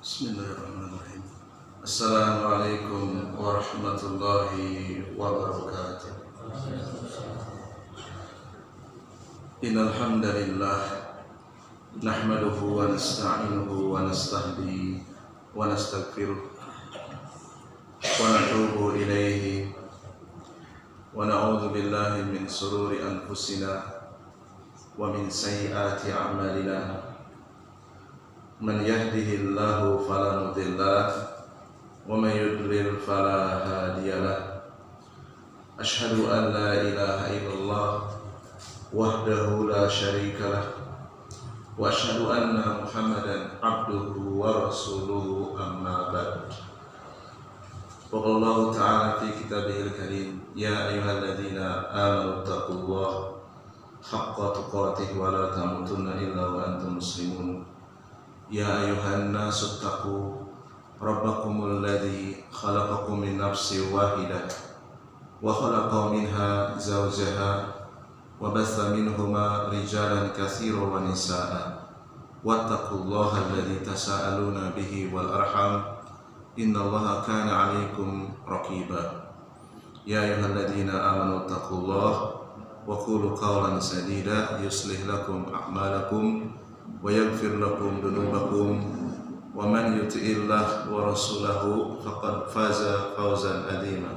Bismillahirrahmanirrahim. Assalamualaikum warahmatullahi wabarakatuh. Innal hamdalillah nahmaduhu wa nasta'inuhu wa nastahdihi wa nastaghfiruh wa natubu ilaihi wa na'udzu billahi min shururi anfusina wa min sayyiati a'malina. Man yahdihillahu fala mudilla wa man yudlil fala hadiyalah. Asyhadu an la ilaha illallah wahdahu la syarikalah wa asyhadu anna Muhammadan abduhu wa rasuluhu amma ba'd. Qala Allah ta'ala fi kitabihil karim, ya ayyuhalladzina amanu taqullaha haqqa tuqatih wa la tamutunna illa wa antum muslimun. Ya ayuhan nasu taqu rabbakumul ladzi khalaqakum min nafsin wahidah wa khalaqa minha zawjaha wa batha minhuma rijalan katsiran wa nisaa'a wattaqullaha alladzi tasaaluna bihi wal arham innallaha kana 'alaikum raqiba. Ya ayyuhalladzina amanu taqullaha wa qulu qawlan sadida yuslih lakum a'malakum wa yaghfir lakum dhunubakum wa man yuti'illah wa rasulahu faqad faza fawzan 'azima.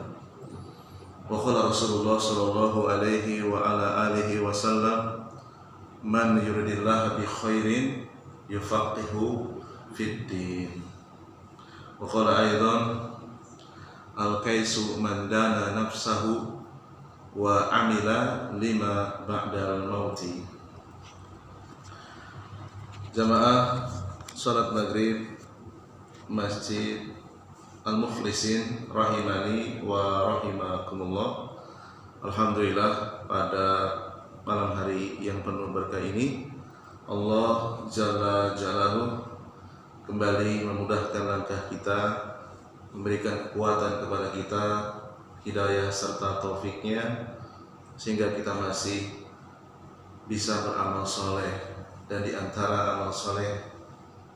Wa qala Rasulullah sallallahu alaihi wa ala alihi wasallam, man yuridillahu bi khairin yufaqihu fid din. Wa qala aidan, al-kaisu man dana nafsahu wa amila lima ba'dal mauti. Jamaah salat maghrib Masjid Al-Mukhlisin rahimani wa rahimakumullah. Alhamdulillah, pada malam hari yang penuh berkah ini Allah Jalla Jalaluhu kembali memudahkan langkah kita, memberikan kekuatan kepada kita, hidayah serta taufiknya, sehingga kita masih bisa beramal soleh. Dan di antara amal soleh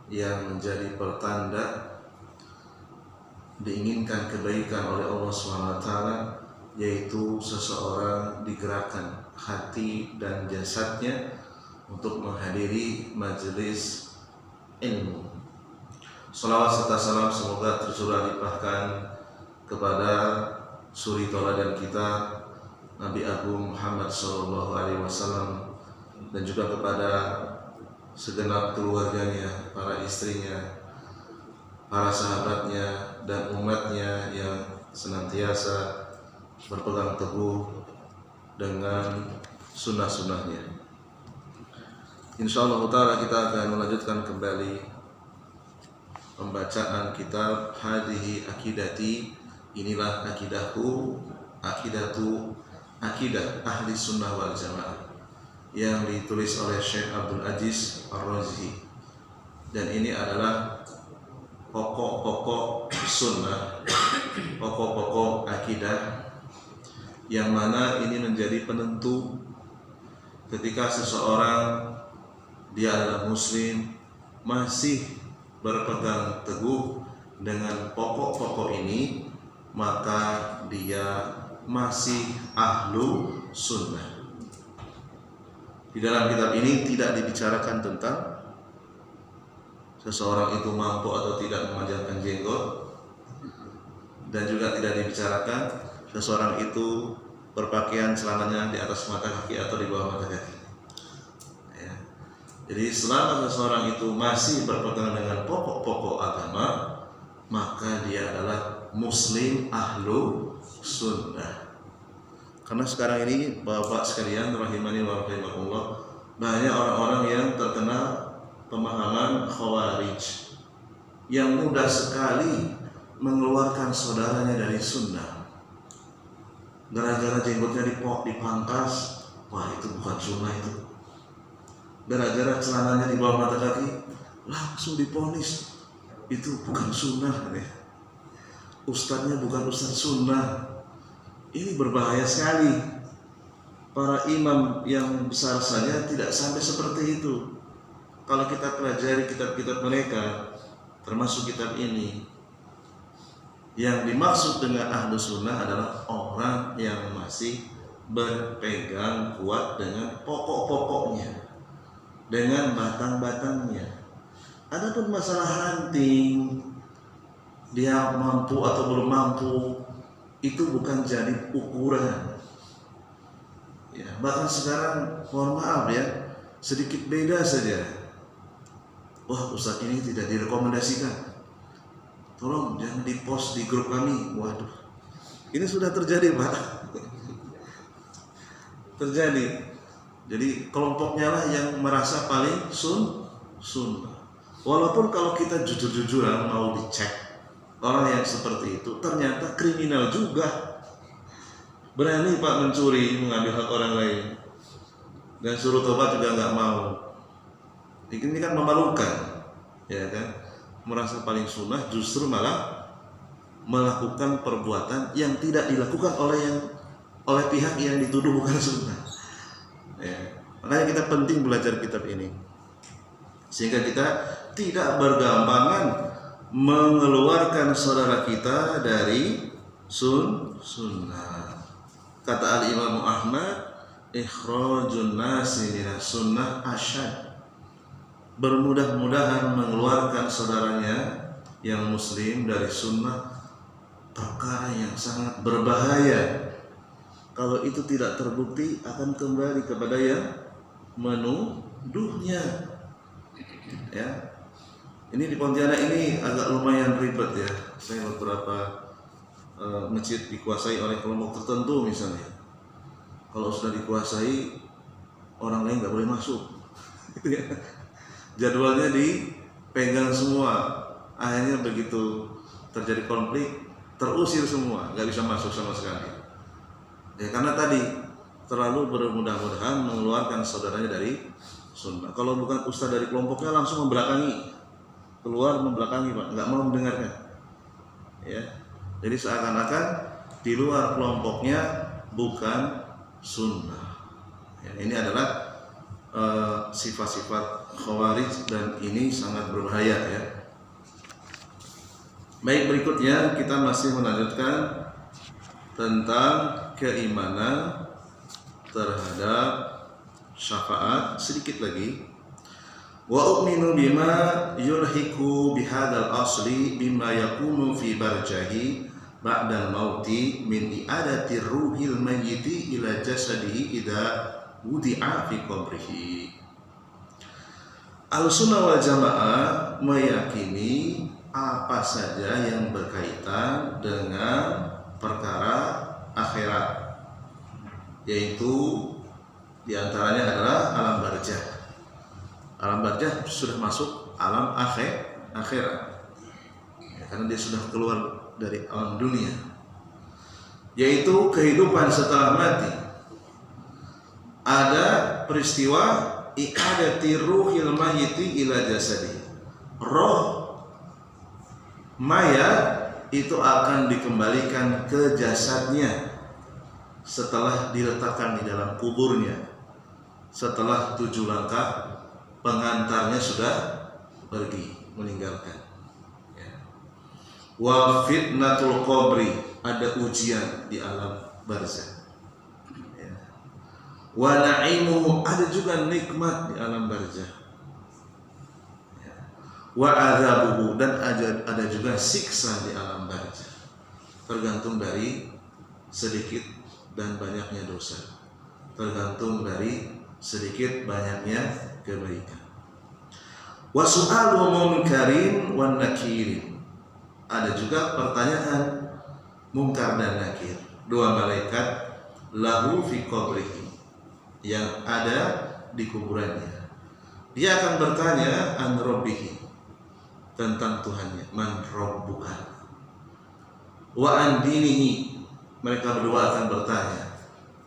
yang menjadi pertanda diinginkan kebaikan oleh Allah SWT, yaitu seseorang digerakkan hati dan jasadnya untuk menghadiri majelis ilmu. Salawat serta salam semoga tercurah limpahkan kepada suri tauladan kita Nabi Agung Muhammad SAW, dan juga kepada segenap keluarganya, para istrinya, para sahabatnya, dan umatnya yang senantiasa berpegang teguh dengan sunnah-sunnahnya. InsyaAllah ta'ala kita akan melanjutkan kembali pembacaan kitab Hadihi Akidati, inilah akidahku, akidah ahli sunnah wal jamaah, yang ditulis oleh Syekh Abdul Aziz Ar-Razi. Dan ini adalah pokok-pokok sunnah, pokok-pokok akidah, yang mana ini menjadi penentu ketika seseorang, dia adalah muslim, masih berpegang teguh dengan pokok-pokok ini, maka dia masih ahlu sunnah. Di dalam kitab ini tidak dibicarakan tentang seseorang itu mampu atau tidak memanjangkan jenggot, dan juga tidak dibicarakan seseorang itu berpakaian celananya di atas mata kaki atau di bawah mata kaki. Ya. Jadi selama seseorang itu masih berpegang dengan pokok-pokok agama, maka dia adalah muslim ahlu sunnah. Karena sekarang ini bapak sekalian rahimani wa rahimakumullah, banyak orang-orang yang terkena pemahaman khawarij, yang mudah sekali mengeluarkan saudaranya dari sunnah. Gara-gara jenggotnya dipangkas, wah itu bukan sunnah itu. Gara-gara celananya di bawah mata kaki, langsung diponis itu bukan sunnah. Ustadznya bukan ustadz sunnah. Ini berbahaya sekali. Para imam yang besar saja tidak sampai seperti itu. Kalau kita pelajari kitab-kitab mereka, termasuk kitab ini. Yang dimaksud dengan ahlu sunnah adalah orang yang masih berpegang kuat dengan pokok-pokoknya, dengan batang-batangnya. Adapun masalah ranting, dia mampu atau belum mampu, itu bukan jadi ukuran. Ya, bahkan sekarang, mohon maaf ya, sedikit beda saja. Wah, Ustadz ini tidak direkomendasikan. Tolong jangan di-post di grup kami. Waduh, ini sudah terjadi, Pak. Terjadi. Jadi kelompoknya lah yang merasa paling sunnah. Walaupun kalau kita jujur-jujuran mau dicek, orang yang seperti itu ternyata kriminal juga. Berani Pak mencuri, mengambil hak orang lain, dan suruh tobat juga nggak mau. Ini kan memalukan, ya kan? Merasa paling sunnah justru malah melakukan perbuatan yang tidak dilakukan oleh pihak yang dituduh bukan sunnah. Ya. Makanya kita penting belajar kitab ini sehingga kita tidak bergampangan mengeluarkan saudara kita dari sunnah. Kata Al-Imam Ahmad, ikhrajun nasi minas sunnah asyad. Bermudah-mudahan mengeluarkan saudaranya yang muslim dari sunnah perkara yang sangat berbahaya. Kalau itu tidak terbukti akan kembali kepada yang menuduhnya. Ya. Ini di Pontianak ini agak lumayan ribet ya. Saya beberapa masjid dikuasai oleh kelompok tertentu misalnya. Kalau sudah dikuasai, orang lain nggak boleh masuk. Jadwalnya dipegang semua. Akhirnya begitu terjadi konflik, terusir semua, nggak bisa masuk sama sekali. Ya karena tadi terlalu bermudah-mudahan mengeluarkan saudaranya dari sunnah. Kalau bukan ustaz dari kelompoknya langsung membelakangi, keluar membelakangi Pak, nggak mau mendengarkan. Ya. Jadi seakan-akan di luar kelompoknya bukan sunnah. Ya, ini adalah sifat-sifat khawarij dan ini sangat berbahaya ya. Baik, berikutnya kita masih melanjutkan tentang keimanan terhadap syafaat sedikit lagi. Wa u'minu bima yulhiku bihadal asli bima yakunu fi barjahi ba'dal mauti min i'adati ruhil mayyiti ila jasadihi idza wudi'a fi qabrihi. Ahlussunnah wal Jamaah meyakini apa saja yang berkaitan dengan perkara akhirat, yaitu diantaranya adalah alam barzah. Alam barzah sudah masuk alam akhirat ya, karena dia sudah keluar dari alam dunia, yaitu kehidupan setelah mati. Ada peristiwa i'adati ruhil mayyiti ila jasadi. Roh mayat itu akan dikembalikan ke jasadnya setelah diletakkan di dalam kuburnya, setelah 7 langkah pengantarnya sudah pergi meninggalkan. Wa fitnatul qabri, ada ujian di alam barzah. Wa na'imuhu, ada juga nikmat di alam barzah. Wa adzabuhu, dan ada juga siksa di alam barzah. Tergantung dari sedikit dan banyaknya dosa, tergantung dari sedikit banyaknya kebaikan. Wa su'alu munkarin wan nakirin, ada juga pertanyaan munkar dan nakir, 2 malaikat lahu fi qabrihi, yang ada di kuburannya. Dia akan bertanya an rabbihi, tentang Tuhannya, man rabbuka, wa an dinihi, mereka berdua akan bertanya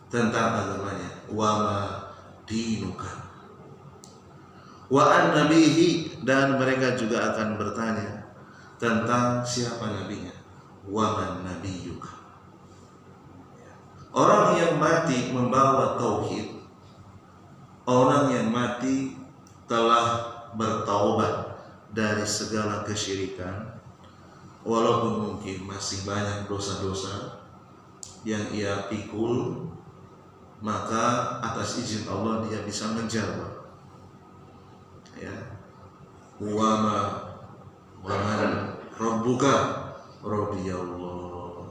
tentang agamanya, wa ma dinuka, wa an nabihi, dan mereka juga akan bertanya tentang siapa nabinya, wa man nabiyuka. Orang yang mati membawa tauhid, orang yang mati telah bertaubat dari segala kesyirikan, walaupun mungkin masih banyak dosa-dosa yang ia pikul, maka atas izin Allah dia bisa menjawab. Ya. Wa man rabbuka radiyallahu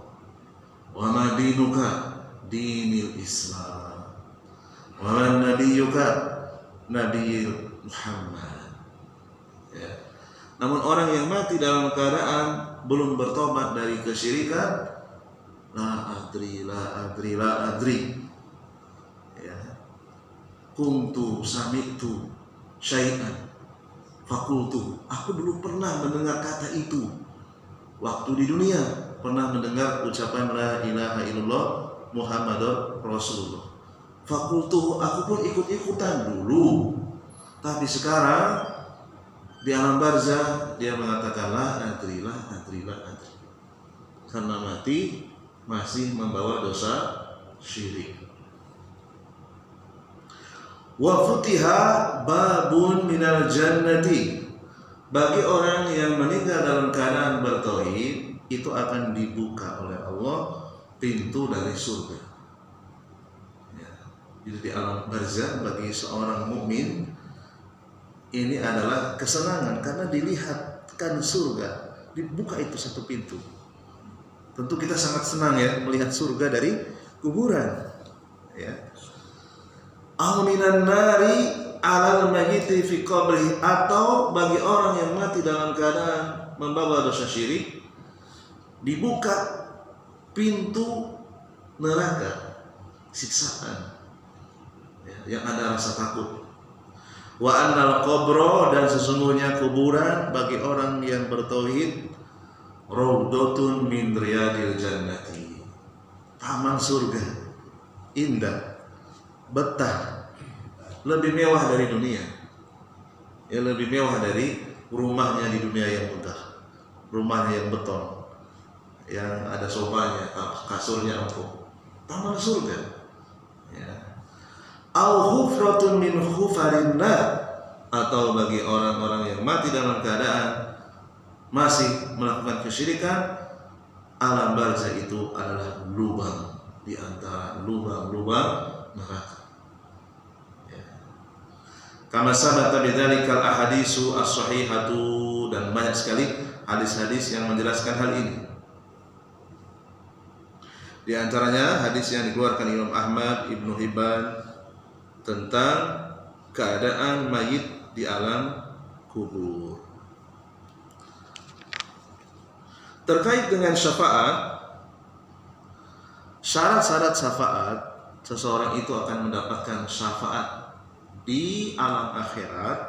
wa ma dinuka dinil Islam wa man nabiyyuka nabiyul Muhammad. Ya. Namun orang yang mati dalam keadaan belum bertobat dari kesyirikan, la adri. Ya. Kuntu sami'tu syai'an fakultu, aku belum pernah mendengar kata itu waktu di dunia, pernah mendengar ucapan la ilaha illallah Muhammadur Rasulullah. Fakultu, aku pun ikut-ikutan dulu, tapi sekarang di alam barzah dia mengatakan la adri, karena mati masih membawa dosa syirik. Wa futiha babun minal jannati, bagi orang yang meninggal dalam keadaan bertauhid itu akan dibuka oleh Allah pintu dari surga. Ya. Jadi di alam barzah bagi seorang mukmin ini adalah kesenangan karena dilihatkan surga, dibuka itu satu pintu. Tentu kita sangat senang ya melihat surga dari kuburan. Ya. Au minan nari alal mayyiti fi qabri, atau bagi orang yang mati dalam keadaan membawa dosa syirik dibuka pintu neraka, siksaan ya, yang ada rasa takut. Wa annal qabra, dan sesungguhnya kuburan bagi orang yang bertauhid raudhatun min riyadil jannati, taman surga, indah, betah, lebih mewah dari dunia. Ya, lebih mewah dari rumahnya di dunia yang megah, rumahnya yang beton, yang ada sofanya, kasurnya empuk. Taman surga. Ya. Au hufratun min hufarin nar, atau bagi orang-orang yang mati dalam keadaan masih melakukan kesyirikan, alam barzah itu adalah lubang di antara lubang-lubang neraka. Kama sabata bidzalikal ahadisu as-sahihatu, dan banyak sekali hadis-hadis yang menjelaskan hal ini. Di antaranya hadis yang dikeluarkan Imam Ahmad, Ibnu Hibban tentang keadaan mayit di alam kubur. Terkait dengan syafaat, syarat-syarat syafaat, seseorang itu akan mendapatkan syafaat di alam akhirat.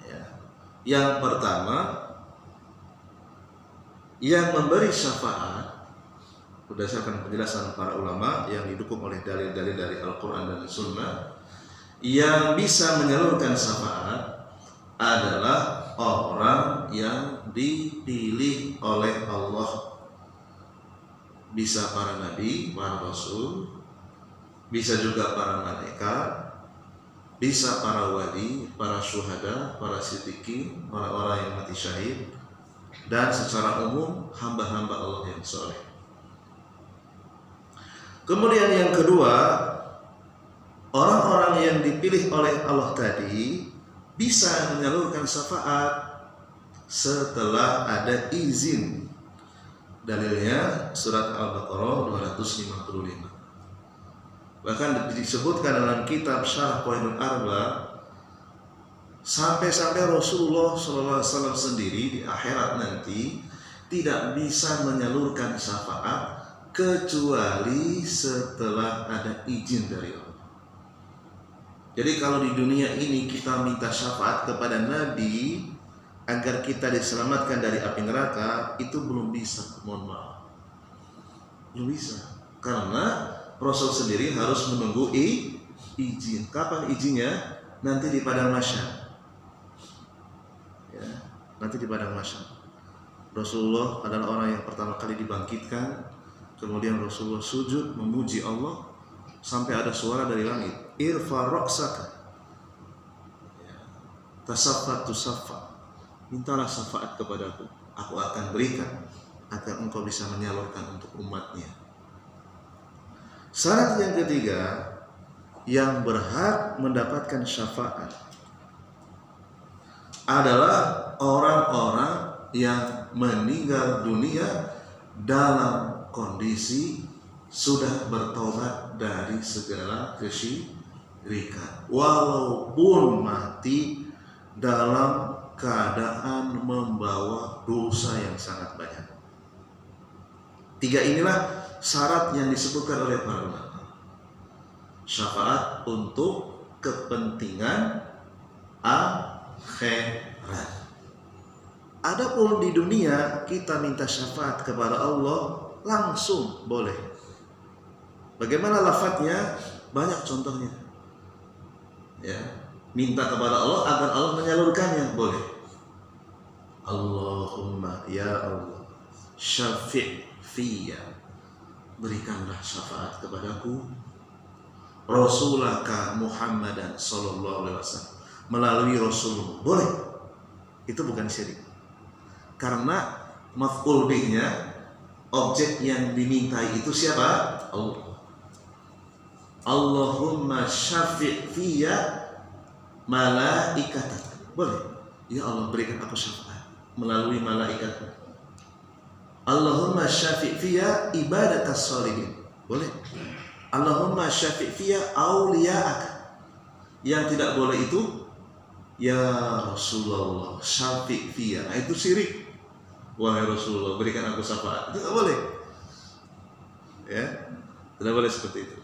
Ya. Yang pertama, yang memberi syafaat berdasarkan penjelasan para ulama yang didukung oleh dalil-dalil dari Al-Quran dan Sunnah, yang bisa menyalurkan syafaat adalah orang yang dipilih oleh Allah. Bisa para nabi, para rasul, bisa juga para malaikat, bisa para wali, para syuhada, para siddiqin, orang-orang yang mati syahid, dan secara umum hamba-hamba Allah yang soleh. Kemudian yang kedua, orang-orang yang dipilih oleh Allah tadi bisa menyalurkan syafaat setelah ada izin. Dalilnya surat Al-Baqarah 255. Bahkan disebutkan dalam kitab Syarah Qawaidul Arba, sampai-sampai Rasulullah SAW sendiri di akhirat nanti tidak bisa menyalurkan syafaat kecuali setelah ada izin dari Allah. Jadi kalau di dunia ini kita minta syafaat kepada Nabi agar kita diselamatkan dari api neraka, itu belum bisa, mohon maaf, belum bisa, karena Rasul sendiri harus menunggu izin. Kapan izinnya? Nanti di padang mahsyar. Ya, nanti di padang mahsyar. Rasulullah adalah orang yang pertama kali dibangkitkan. Kemudian Rasulullah sujud memuji Allah sampai ada suara dari langit, irfa ra'saka, tasaffat tusaffa, mintalah syafaat kepadaku, aku akan berikan agar engkau bisa menyalurkan untuk umatnya. Syarat yang ketiga, yang berhak mendapatkan syafaat adalah orang-orang yang meninggal dunia dalam kondisi sudah bertobat dari segala kesyirikan, walaupun mati dalam keadaan membawa dosa yang sangat banyak. Tiga inilah syarat yang disebutkan oleh para ulama. Syafaat untuk kepentingan akhirat. Adapun di dunia kita minta syafaat kepada Allah langsung boleh. Bagaimana lafadznya? Banyak contohnya. Ya, minta kepada Allah agar Allah menyalurkannya boleh. Allahumma ya Allah, syafi' fiyya, berikanlah syafaat kepadaku, Rasulaka Muhammadan sallallahu alaihi wasallam, melalui Rasulmu. Boleh. Itu bukan syirik. Karena maf'ul bihnya, objek yang dimintai itu siapa? Allah. Allahumma syafi' fiyya malaikatak. Boleh. Ya Allah, berikan aku syafaat melalui malaikat-Mu. Allahumma syafi' fiyya ibadatas sholihin. Boleh. Allahumma syafi' fiyya auliya'ak. Yang tidak boleh itu ya Rasulullah syafi' fiyya. Nah, itu syirik. Wahai Rasulullah, berikan aku syafaat. Itu tidak boleh. Ya, tidak boleh seperti itu.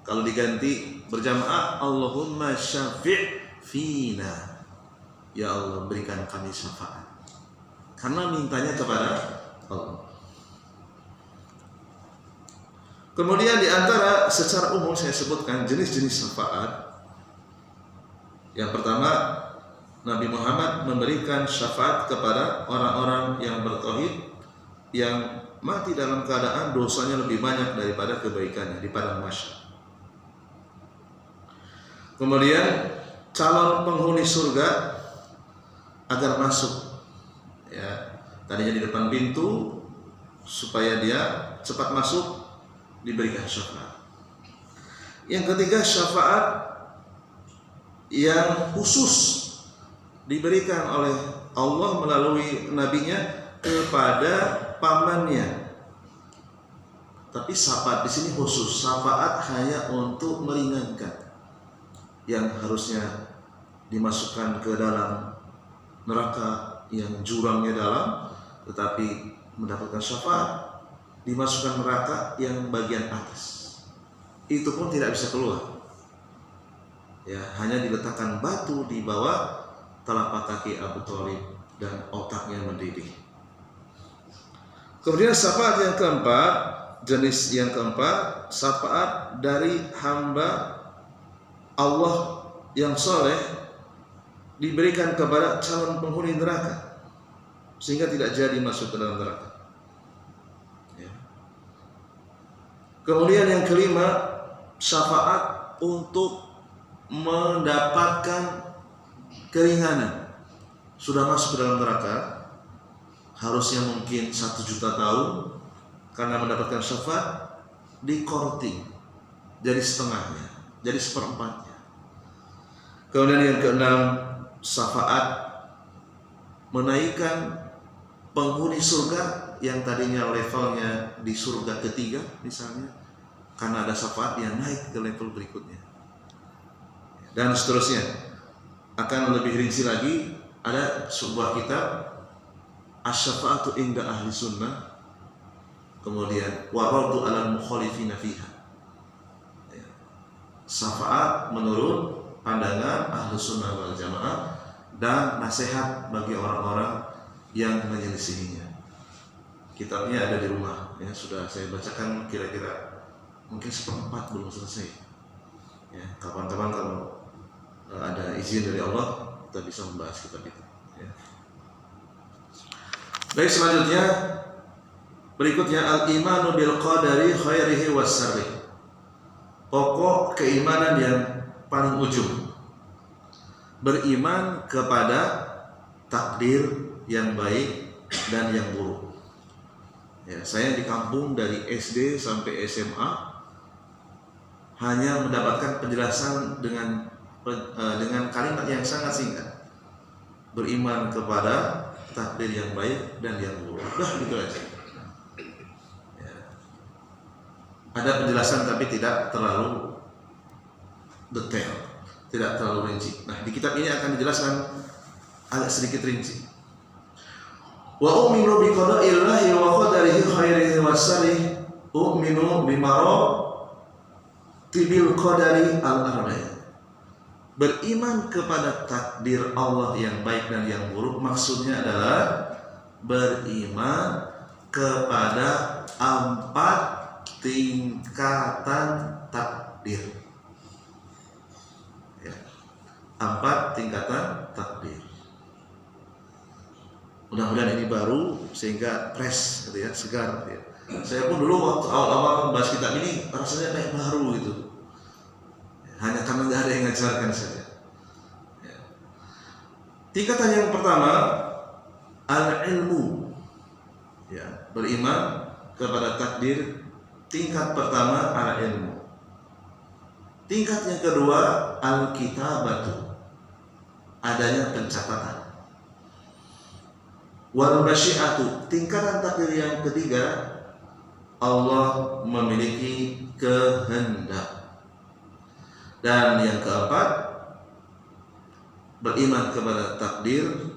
Kalau diganti berjamaah, Allahumma syafi' fina. Ya Allah, berikan kami syafaat. Karena mintanya kepada Allah. Kemudian di antara secara umum saya sebutkan jenis-jenis syafaat. Yang pertama, Nabi Muhammad memberikan syafaat kepada orang-orang yang bertauhid yang mati dalam keadaan dosanya lebih banyak daripada kebaikannya di padang mahsyar. Kemudian calon penghuni surga agar masuk, ya, tadinya di depan pintu supaya dia cepat masuk, diberikan syafaat. Yang ketiga, syafaat yang khusus diberikan oleh Allah melalui nabinya kepada pamannya. Tapi syafaat di sini khusus, syafaat hanya untuk meringankan yang harusnya dimasukkan ke dalam neraka yang jurangnya dalam, tetapi mendapatkan syafaat dimasukkan neraka yang bagian atas. Itu pun tidak bisa keluar. Ya, hanya diletakkan batu di bawah telapak kaki Abu Thalib dan otaknya mendidih. Kemudian syafaat yang keempat, jenis yang keempat, syafaat dari hamba Allah yang soleh diberikan kepada calon penghuni neraka sehingga tidak jadi masuk ke dalam neraka. Ya. Kemudian yang kelima, syafaat untuk mendapatkan keringanan. Sudah masuk ke dalam neraka, harusnya mungkin 1 juta tahun, karena mendapatkan syafaat dikorting jadi setengahnya, jadi seperempatnya. Kemudian yang keenam, syafaat menaikkan penghuni surga yang tadinya levelnya di surga ketiga misalnya, karena ada syafaat yang naik ke level berikutnya, dan seterusnya. Akan lebih rinci lagi, ada sebuah kitab Asy-Syafa'atu Inda Ahli Sunnah, kemudian Waradu 'alal mukhalifina fiha. Syafaat menurut pandangan Ahlu Sunnah wal Jamaah dan nasihat bagi orang-orang yang menyelisihinya. Kitabnya ada di rumah, ya, sudah saya bacakan kira-kira mungkin 1/4 belum selesai. Ya, kapan-kapan kalau ada izin dari Allah kita bisa membahas kitab itu. Ya. Baik, selanjutnya berikutnya al-imanu bil qadari khairihi was syarrihi. Pokok keimanan yang paling ujung, beriman kepada takdir yang baik dan yang buruk. Ya, saya di kampung dari SD sampai SMA hanya mendapatkan penjelasan dengan kalimat yang sangat singkat. Beriman kepada takdir yang baik dan yang buruk. Dah gitu aja. Ya. Ada penjelasan tapi tidak terlalu detail, tidak terlalu rinci. Nah, di kitab ini akan dijelaskan agak sedikit rinci. Wa u'minu bi qada'illahi wa qadarihi khairihi wa syarrihi u'minu bi maratibil qadari al-arba'in. Beriman kepada takdir Allah yang baik dan yang buruk maksudnya adalah beriman kepada 4 tingkatan takdir. Ya. 4 tingkatan takdir. Mudah-mudahan ini baru sehingga fresh gitu ya, segar gitu ya. Saya pun dulu waktu awal-awal membahas kitab ini rasanya kayak baru gitu. Hanya karena nggak ada yang ngajarkan saja. Ya. Tingkatan yang pertama al-ilmu. Ya, beriman kepada takdir. Tingkat pertama al-ilmu. Tingkat yang kedua al-kitabatu. Adanya pencatatan. Wal masyiatu, tingkatan takdir yang ketiga Allah memiliki kehendak. Dan yang keempat beriman kepada takdir,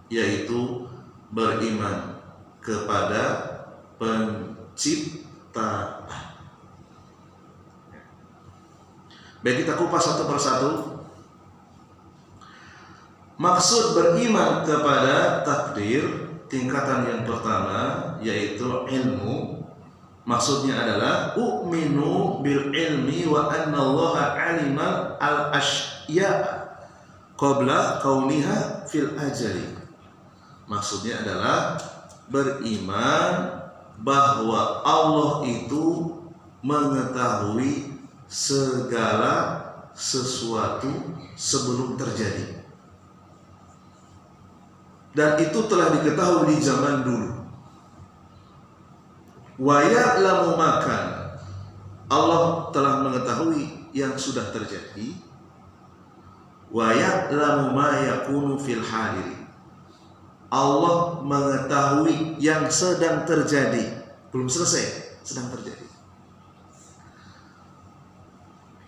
yaitu beriman kepada penciptaan. Baik, kita kupas satu persatu. Maksud beriman kepada takdir tingkatan yang pertama yaitu ilmu. Maksudnya adalah u'minu bil ilmi wa anna Allah alima al asya'a qabla kauniha fil ajali. Maksudnya adalah beriman bahwa Allah itu mengetahui segala sesuatu sebelum terjadi. Dan itu telah diketahui di zaman dulu. Wa ya'lamu makan, Allah telah mengetahui yang sudah terjadi. Wa ya'lamu ma yakunu fil hadiri, Allah mengetahui yang sedang terjadi, belum selesai, sedang terjadi.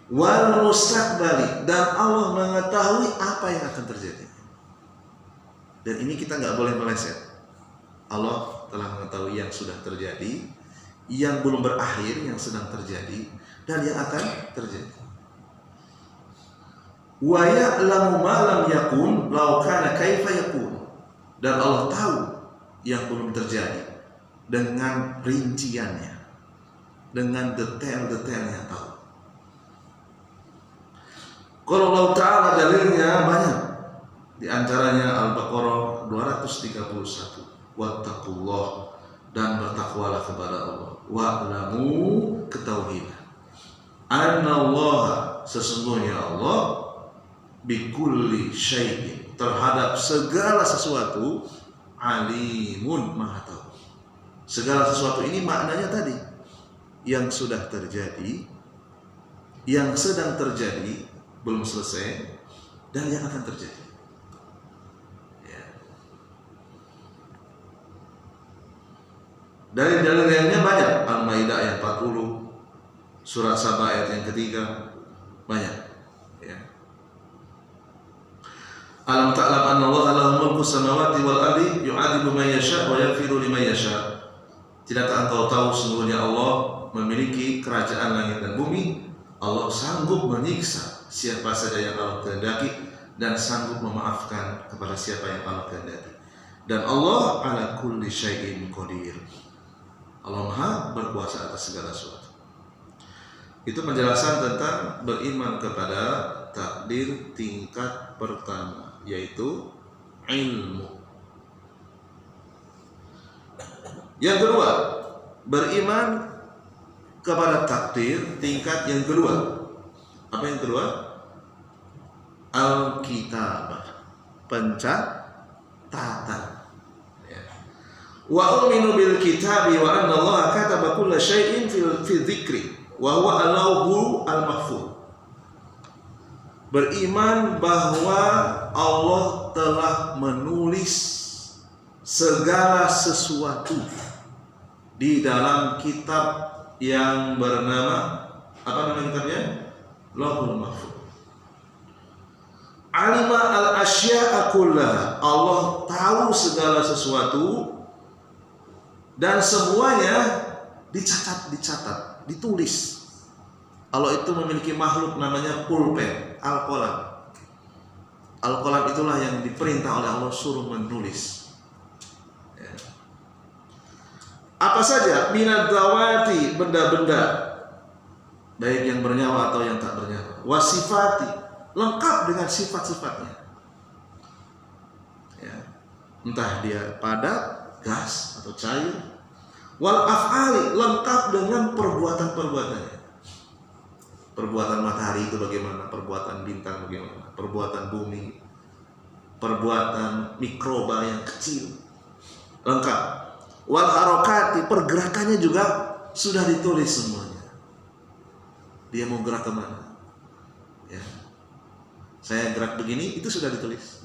Wal mustaqbali, dan Allah mengetahui apa yang akan terjadi. Dan ini kita nggak boleh meleset. Allah telah mengetahui yang sudah terjadi, yang belum berakhir, yang sedang terjadi, dan yang akan terjadi. Wa ya'lamu ma lam yakun law kana kaifa yakun, dan Allah tahu yang belum terjadi dengan rinciannya, dengan detail-detailnya tahu. Kalau Allah Ta'ala dalilnya banyak. Di antaranya Al-Baqarah 231. Wattaqullah, dan bertakwalah kepada Allah. Wa'lamu, ketahuilah. Annallaha, sesungguhnya Allah, bikulli syai'in, terhadap segala sesuatu, alimun, maha tahu. Segala sesuatu ini maknanya tadi, yang sudah terjadi, yang sedang terjadi, belum selesai, dan yang akan terjadi. Dalil-dalil lainnya banyak. Al-Maidah ayat 40, Surat Saba ayat yang ketiga, banyak. Ya. Alam ta'lam anna Allah lahu mulku samawati wal ardi yu'adzibu man yasha' wa yaghfiru liman yasha'. Tidakkah engkau tahu sesungguhnya Allah memiliki kerajaan langit dan bumi? Allah sanggup menyiksa siapa saja yang Allah kehendaki dan sanggup memaafkan kepada siapa yang Allah kehendaki. Dan Allah ala kulli syai'in qadir. Allah Maha berkuasa atas segala sesuatu. Itu penjelasan tentang beriman kepada takdir tingkat pertama, yaitu ilmu. Yang kedua, beriman kepada takdir tingkat yang kedua. Apa yang kedua? Al-kitabah, tata. Ya. Wa uminu bil kitabi wa anna Allah kataba kulla syai'in fi dzikri wa huwa al-lawhul mahfuz. Beriman bahwa Allah telah menulis segala sesuatu di dalam kitab yang bernama, apa nama kitabnya? Lauhul Mahfuz. Alima al-asya'a kullaha. Allah tahu segala sesuatu dan semuanya dicatat, ditulis. Allah itu memiliki makhluk namanya pulpen, al-qalam. Al-qalam itulah yang diperintah oleh Allah suruh menulis. Ya. Apa saja minad dawati, benda-benda baik yang bernyawa atau yang tak bernyawa. Wasifati, lengkap dengan sifat-sifatnya. Ya. Entah dia padat, gas atau cair. Wal af'ali, lengkap dengan perbuatan-perbuatannya. Perbuatan matahari itu bagaimana, perbuatan bintang bagaimana, perbuatan bumi, perbuatan mikroba yang kecil, lengkap. Wal harokati, pergerakannya juga sudah ditulis semuanya. Dia mau gerak kemana? Ya. Saya gerak begini, itu sudah ditulis.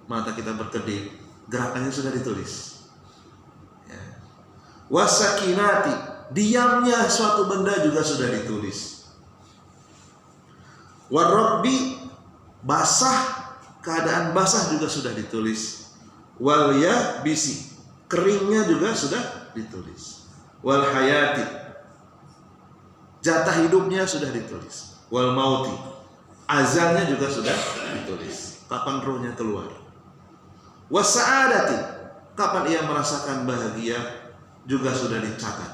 Mata kita berkedip, gerakannya sudah ditulis. Ya. Wasakinati, diamnya suatu benda juga sudah ditulis. Warabbi, basah, keadaan basah juga sudah ditulis. Wal yabisi, keringnya juga sudah ditulis. Wal hayati, jatah hidupnya sudah ditulis. Wal mauti, azalnya juga sudah ditulis. Kapan rohnya keluar. Wasa'adati, kapan ia merasakan bahagia juga sudah dicatat.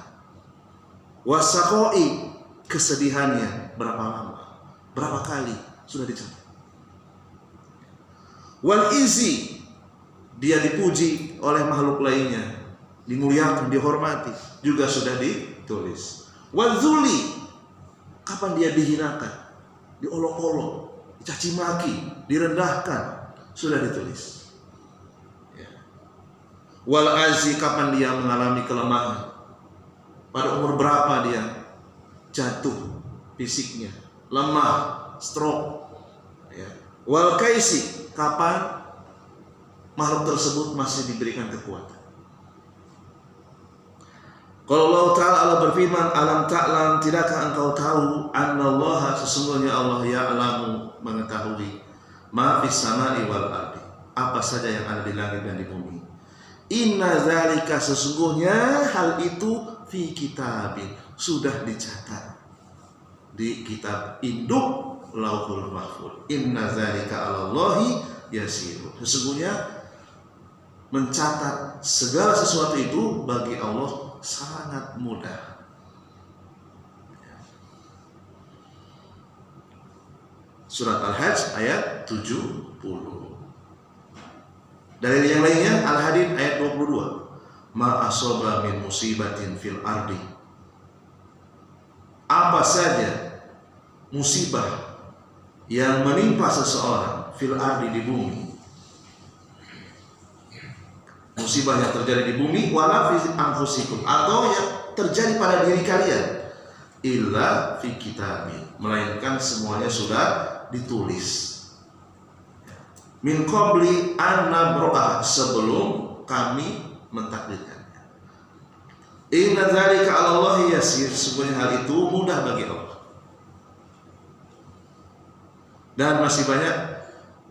Wasaqoi, kesedihannya berapa lama, berapa kali sudah dicatat. Wal izi, dia dipuji oleh makhluk lainnya, dimuliakan, dihormati, juga sudah ditulis. Wal dzuli, kapan dia dihinakan, diolok-olok, dicaci maki, direndahkan, sudah ditulis. Ya. Wal azi, kapan dia mengalami kelemahan, pada umur berapa dia jatuh fisiknya, lemah, stroke. Ya. Wal kaisi, kapan makhluk tersebut masih diberikan kekuatan. Kalau Allah Ta'ala, Allah berfirman, alam ta'lam, tidakkah engkau tahu, annallaha, sesungguhnya Allah ya'lamu, mengetahui, ma fis sama'i wal ardi, apa saja yang ada di langit dan di bumi. Inna zalika, sesungguhnya hal itu, fi kitabin, sudah dicatat di kitab induk Lauhul Mahfuz. Inna zalika 'alallahi yasir. Sesungguhnya mencatat segala sesuatu itu bagi Allah sangat mudah. Surat Al-Hajj ayat 70. Dalil yang lainnya Al-Hadid ayat 22. Ma asaba min musibatin fil ardi. Apa saja musibah yang menimpa seseorang fil ardi, di bumi, musibah yang terjadi di bumi, wala fi anfusikum, atau yang terjadi pada diri kalian, illa fi kitabin, melainkan semuanya sudah ditulis. Min qabli an nabra'ah, sebelum kami mentakdirkannya. Inna dzalika 'alallahi yasir, sebenarnya hal itu mudah bagi Allah. Dan masih banyak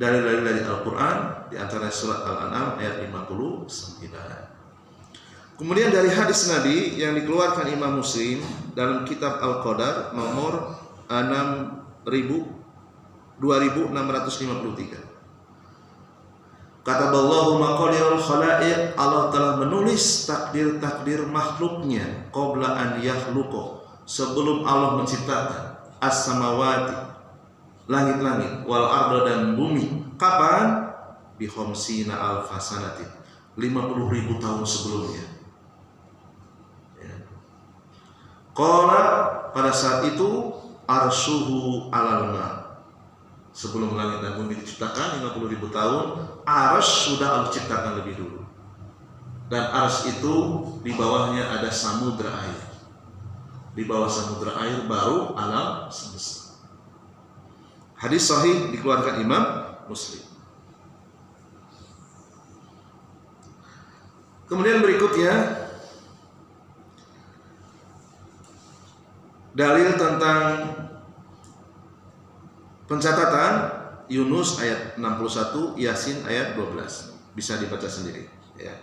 dalil-dalil dari Al-Quran, di antara surat Al-An'am ayat 59. Kemudian dari hadis Nabi yang dikeluarkan Imam Muslim dalam kitab Al-Qadar nomor 2653. Kataballahu maqadirul khalaiq, Allah telah menulis takdir-takdir makhluknya qabla an yakhluqa, sebelum Allah menciptakan as-samawati, langit-langit, wal arda, dan bumi. Kapan? Bi khamsina alfa sanatin, 50.000 tahun sebelumnya. Ya. Qala, pada saat itu, arsyuhu alal ma, Sebelum langit dan bumi diciptakan 50.000 tahun, Arsy sudah Allah ciptakan lebih dulu. Dan Arsy itu di bawahnya ada samudra air. Di bawah samudra air baru alam semesta. Hadis sahih dikeluarkan Imam Muslim. Kemudian berikutnya dalil tentang pencatatan Yunus ayat 61, Yasin ayat 12. Bisa dibaca sendiri ya.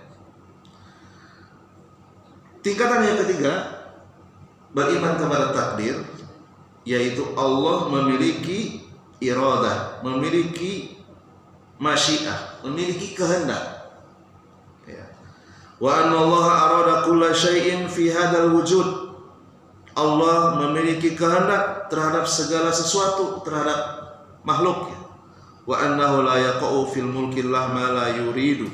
Tingkatan yang ketiga, beriman kepada takdir, yaitu Allah memiliki iradah, memiliki masyiah, memiliki kehendak ya. Wa anna Allah arada kulla syai'in fi hadzal wujud. Allah memiliki kehendak terhadap segala sesuatu, terhadap makhluknya. Wa annahu la yaqa'u fil mulkillah ma la yuridu.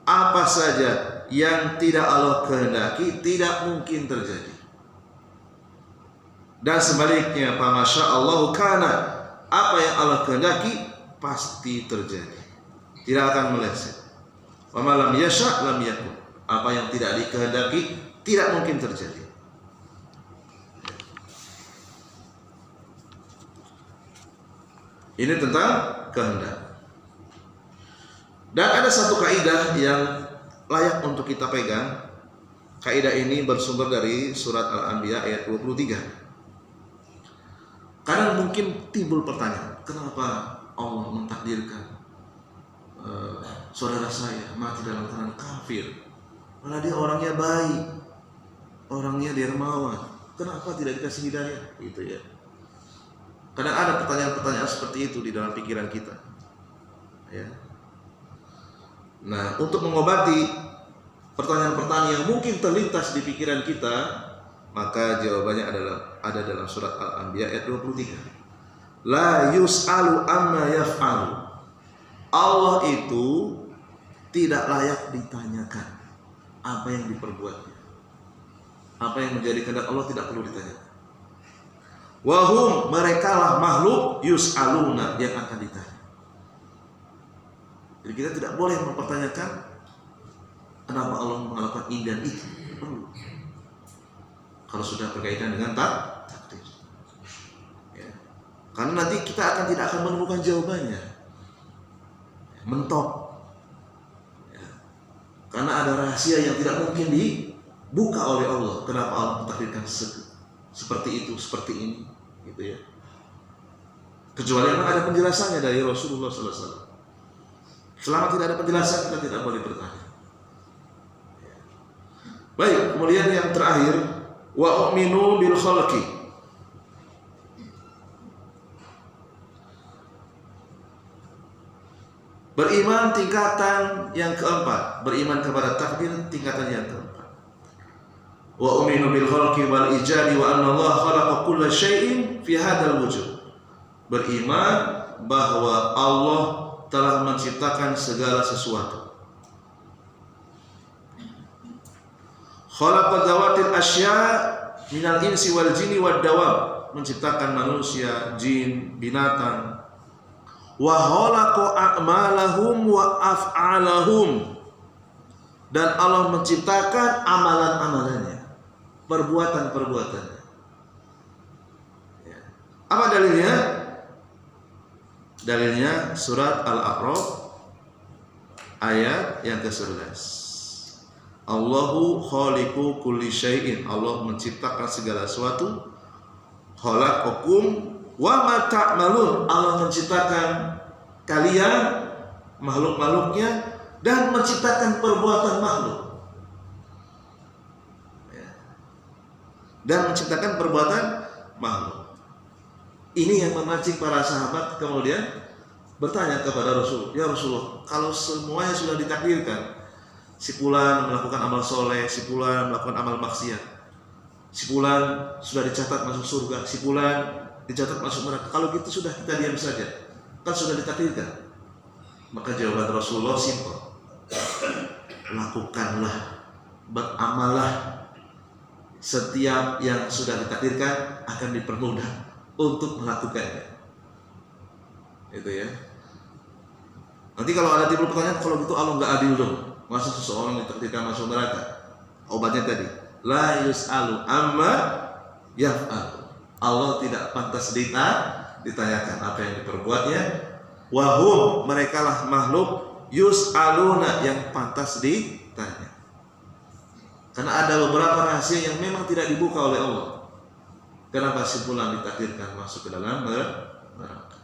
Apa saja yang tidak Allah kehendaki tidak mungkin terjadi. Dan sebaliknya, fa masyaallahu kana, apa yang Allah kehendaki pasti terjadi, tidak akan meleset. Wa ma lam yasha' lam yakun. Apa yang tidak dikehendaki tidak mungkin terjadi. Ini tentang kehendak. Dan ada satu kaidah yang layak untuk kita pegang. Kaidah ini bersumber dari surat Al-Anbiya ayat 23. Kadang mungkin timbul pertanyaan, kenapa Allah mentakdirkan saudara saya mati dalam keadaan kafir, malah dia orangnya baik, orangnya dermawan, kenapa tidak dikasih hidayah? Gitu ya. Kadang ada pertanyaan-pertanyaan seperti itu di dalam pikiran kita ya. Nah, untuk mengobati pertanyaan-pertanyaan yang mungkin terlintas di pikiran kita, maka jawabannya adalah ada dalam surat Al-Anbiya ayat 23. La yus'alu amma yaf'alu. Allah itu tidak layak ditanyakan apa yang diperbuatnya. Apa yang menjadi kehendak Allah tidak perlu ditanyakan. Wahum, merekalah makhluk yus'aluna, yang akan ditanya. Jadi kita tidak boleh mempertanyakan kenapa Allah melakukan ini dan itu. Perlu. Kalau sudah berkaitan dengan takdir ya. Karena nanti kita tidak akan menemukan jawabannya, mentok ya. Karena ada rahasia yang tidak mungkin dibuka oleh Allah. Kenapa Allah mentakdirkan seperti itu, seperti ini gitu ya. Kecuali memang ada penjelasannya dari Rasulullah SAW. Selama tidak ada penjelasan, kita tidak boleh bertanya. Baik, kemudian yang terakhir, wa u'minu bil khalqi. Beriman tingkatan yang keempat, beriman kepada takdir tingkatan yang keempat. Wa u'minu bil khalqi wal ijadi wa anna Allah khalaqa kulla syai'in fi hadzal wujud. Beriman bahwa Allah telah menciptakan segala sesuatu. Khalaqa zawatil asya minal insi wal jinni wad dawab, menciptakan manusia, jin, binatang. Wa khalaqa a'malahum wa af'alahum, dan Allah menciptakan amalan-amalannya, perbuatan-perbuatannya. Apa dalilnya? Dalilnya surat Al-A'raf ayat yang ke-11. Allahu khaliqu kulli syai'in, Allah menciptakan segala sesuatu. Khalaqakum wa ma ta'malun, Allah menciptakan kalian, makhluk-makhluknya, dan menciptakan perbuatan makhluk dan menciptakan perbuatan makhluk. Ini yang memancing para sahabat kemudian bertanya kepada Rasul, ya Rasulullah, kalau semuanya sudah ditakdirkan, si fulan melakukan amal soleh, si fulan melakukan amal maksiat, si fulan sudah dicatat masuk surga, si fulan dicatat masuk neraka, kalau gitu sudah kita diam saja, kan sudah ditakdirkan. Maka jawaban Rasulullah simpel, lakukanlah, beramallah, setiap yang sudah ditakdirkan akan dipermudah untuk melakukannya Itu ya. Nanti kalau ada timbul pertanyaan, kalau gitu Allah nggak adil dong, masa seseorang ditakdirkan masuk neraka? Obatnya tadi, la yus'alu amma yaf'al. Allah tidak pantas ditanyakan apa yang diperbuatnya. Wahum, mereka lah makhluk yus'aluna, yang pantas ditanya. Karena ada beberapa rahasia yang memang tidak dibuka oleh Allah. Kenapa si fulan ditakdirkan masuk ke dalam neraka?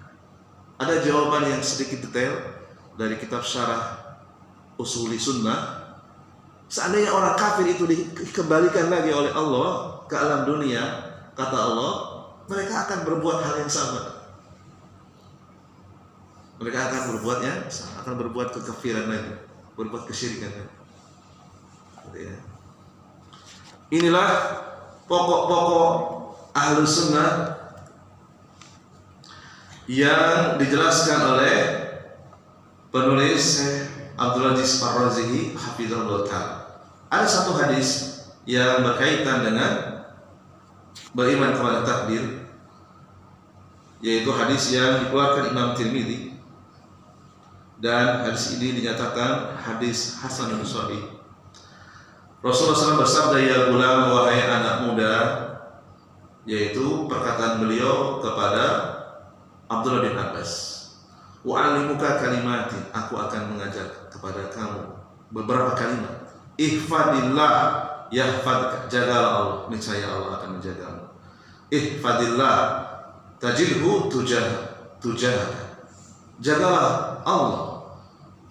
Ada jawaban yang sedikit detail dari kitab Syarah Usuli Sunnah. Seandainya orang kafir itu dikembalikan lagi oleh Allah ke alam dunia, kata Allah, mereka akan berbuat hal yang sama. Mereka akan berbuatnya, akan berbuat kekafiran lagi, berbuat kesyirikan lagi. Ya. Inilah pokok-pokok Ahlus Sunnah yang dijelaskan oleh penulis Abdul Aziz Ar-Razihi hafizahullah ta'ala. Ada satu hadis yang berkaitan dengan beriman kepada takdir, yaitu hadis yang dikeluarkan Imam Tirmidzi, dan hadis ini dinyatakan hadis hasan dan sahih. Rasulullah SAW bersabda, ya gulam, wahai anak muda, yaitu perkataan beliau kepada Abdullah bin Abbas, wa'alimuka kalimatin, aku akan mengajar kepada kamu beberapa kalimat. Ihfadillah yahfadka, jagalah Allah, niscaya Allah akan menjagamu. Ihfadillah tajidhu tujahaka, jagalah Allah,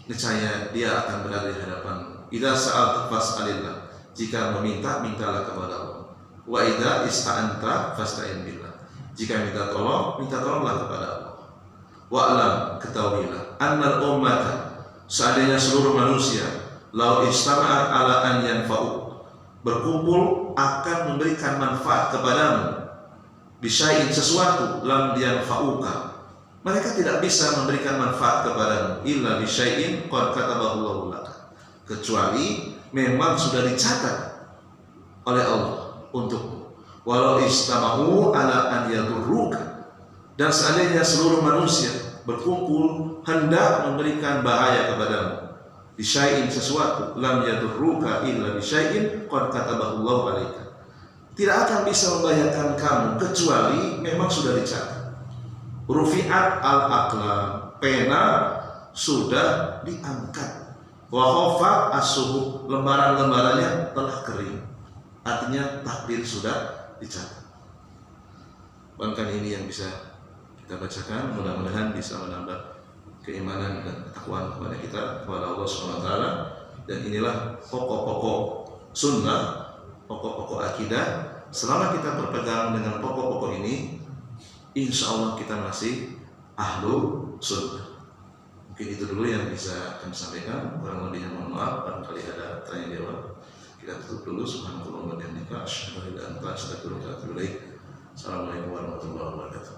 niscaya Dia akan berada di hadapanmu. Idza sa'alta fas'alillah, jika meminta, mintalah kepada Allah. Wa idza ista'anta fasta'in billah, jika minta tolonglah kepada Allah. Wa'lam, ketahuilah, annal ummata, seandainya seluruh manusia, lau istama'at ala an yanfa'u, berkumpul akan memberikan manfaat kepadamu, bisyai'in, sesuatu, lam yanfa'uka, mereka tidak bisa memberikan manfaat kepadamu, illa bisyai'in qad kataballahu laka, kecuali memang sudah dicatat oleh Allah untukmu. Walau istama'u ala an yadurruka, dan seandainya seluruh manusia berkumpul hendak memberikan bahaya kepadamu, bisyai'in, sesuatu, lam yadurruka illa bisyai'in qad kataballahu alaika, tidak akan bisa membahayakan kamu kecuali memang sudah dicatat. Rufi'at al-aqlam, pena sudah diangkat. Wa khafat as-suhuf, lembaran-lembarannya telah kering. Artinya takdir sudah dicatat. Bahkan ini yang bisa kita bacakan, mudah-mudahan bisa menambah keimanan dan ketakwaan kepada kita, kepada Allah SWT. Dan inilah pokok-pokok sunnah, pokok-pokok akidah. Selama kita berpegang dengan pokok-pokok ini, insya Allah kita masih ahlu sunnah. Mungkin itu dulu yang bisa kami sampaikan. Kurang lebihnya mohon maaf, barangkali ada tanya jawab. Kita tutup dulu. Subhanallah wa bihamdika, asyhadu an la ilaha illa anta, astaghfiruka wa atubu ilaik. Assalamualaikum warahmatullahi wabarakatuh.